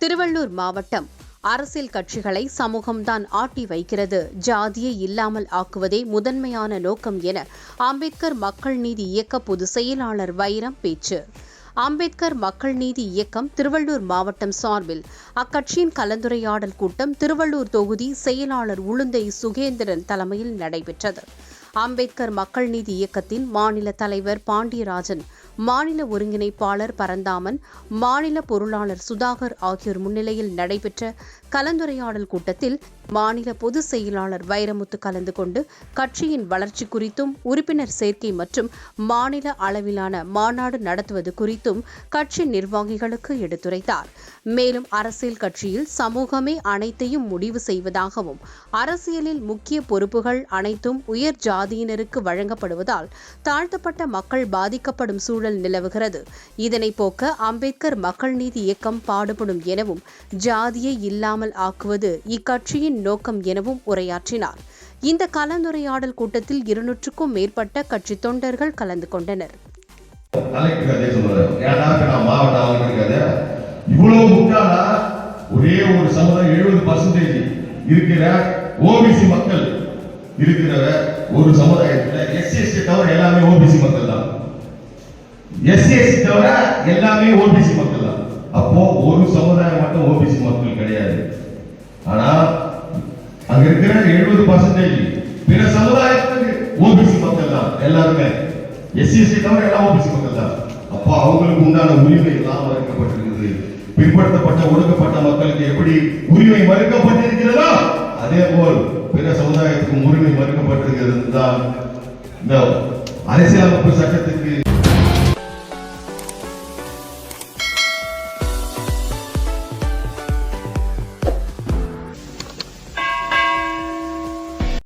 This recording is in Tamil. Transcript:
திருவள்ளூர் மாவட்டம் அரசியல் கட்சிகளை சமூகம்தான் ஆட்டி வைக்கிறது, ஜாதியை இல்லாமல் ஆக்குவதே முதன்மையான நோக்கம் என அம்பேத்கர் மக்கள் நீதி இயக்க பொதுச் செயலாளர் வைரம் பேச்சு. அம்பேத்கர் மக்கள் நீதி இயக்கம் திருவள்ளூர் மாவட்டம் சார்பில் அக்கட்சியின் கலந்துரையாடல் கூட்டம் திருவள்ளூர் தொகுதி செயலாளர் உளுந்தை சுகேந்திரன் தலைமையில் நடைபெற்றது. அம்பேத்கர் மக்கள் நீதி இயக்கத்தின் மாநில தலைவர் பாண்டியராஜன், மாநில ஒருங்கிணைப்பாளர் பரந்தாமன், மாநில பொருளாளர் சுதாகர் ஆகியோர் முன்னிலையில் நடைபெற்ற கலந்துரையாடல் கூட்டத்தில் மாநில பொதுச் செயலாளர் வைரமுத்து கலந்து கொண்டு கட்சியின் வளர்ச்சி குறித்தும், உறுப்பினர் சேர்க்கை மற்றும் மாநில அளவிலான மாநாடு நடத்துவது குறித்தும் கட்சி நிர்வாகிகளுக்கு எடுத்துரைத்தார். மேலும் அரசியல் கட்சியில் சமூகமே அனைத்தையும் முடிவு செய்வதாகவும், அரசியலில் முக்கிய பொறுப்புகள் அனைத்தும் உயர் ஜாதியினருக்கு வழங்கப்படுவதால் தாழ்த்தப்பட்ட மக்கள் பாதிக்கப்படும் சூழல் நிலவுகிறது. இதனை போக்க அம்பேத்கர் மக்கள் நீதி இயக்கம் பாடுபடும் எனவும், ஜாதியை இல்லாமல் ஆக்குவது இக்கட்சியின் நோக்கம் எனவும் உரையாற்றினார். இந்த கலந்துரையாடல் கூட்டத்தில் 200க்கும் மேற்பட்ட கட்சி தொண்டர்கள் கலந்து கொண்டனர். இவ்வளவு முட்டாளா ஒரே ஒரு சமுதாயம் 70% இருக்கிற ஓபிசி மக்கள் இருக்கிற ஒரு சமுதாயத்துல எஸ்சி தவிர எல்லாமே ஓபிசி மக்கள் தான். எஸ்சி தவிர எல்லாமே ஓபிசி மக்கள் தான். அப்போ ஒரு சமுதாயம் மட்டும் ஓபிசி மக்கள் கிடையாது. ஆனா அங்க இருக்கிற 70% பிற சமுதாயத்துக்கு ஓபிசி மக்கள் தான். எல்லாருமே எஸ்சி தவிர எல்லாம் ஓபிசி மக்கள் தான். அப்போ அவங்களுக்கு உண்டான உரிமை எல்லாம் மறுக்கப்பட்டிருக்கிறது. பிற்படுத்தப்பட்ட ஒடுக்கப்பட்ட மக்களுக்கு எப்படி உரிமை மறுக்கப்பட்டிருக்கிறதோ அதே போல் பிற சமுதாயத்துக்கும் உரிமை மறுக்கப்பட்டிருக்கிறது தான் இந்த அரசியலமைப்பு சட்டத்துக்கு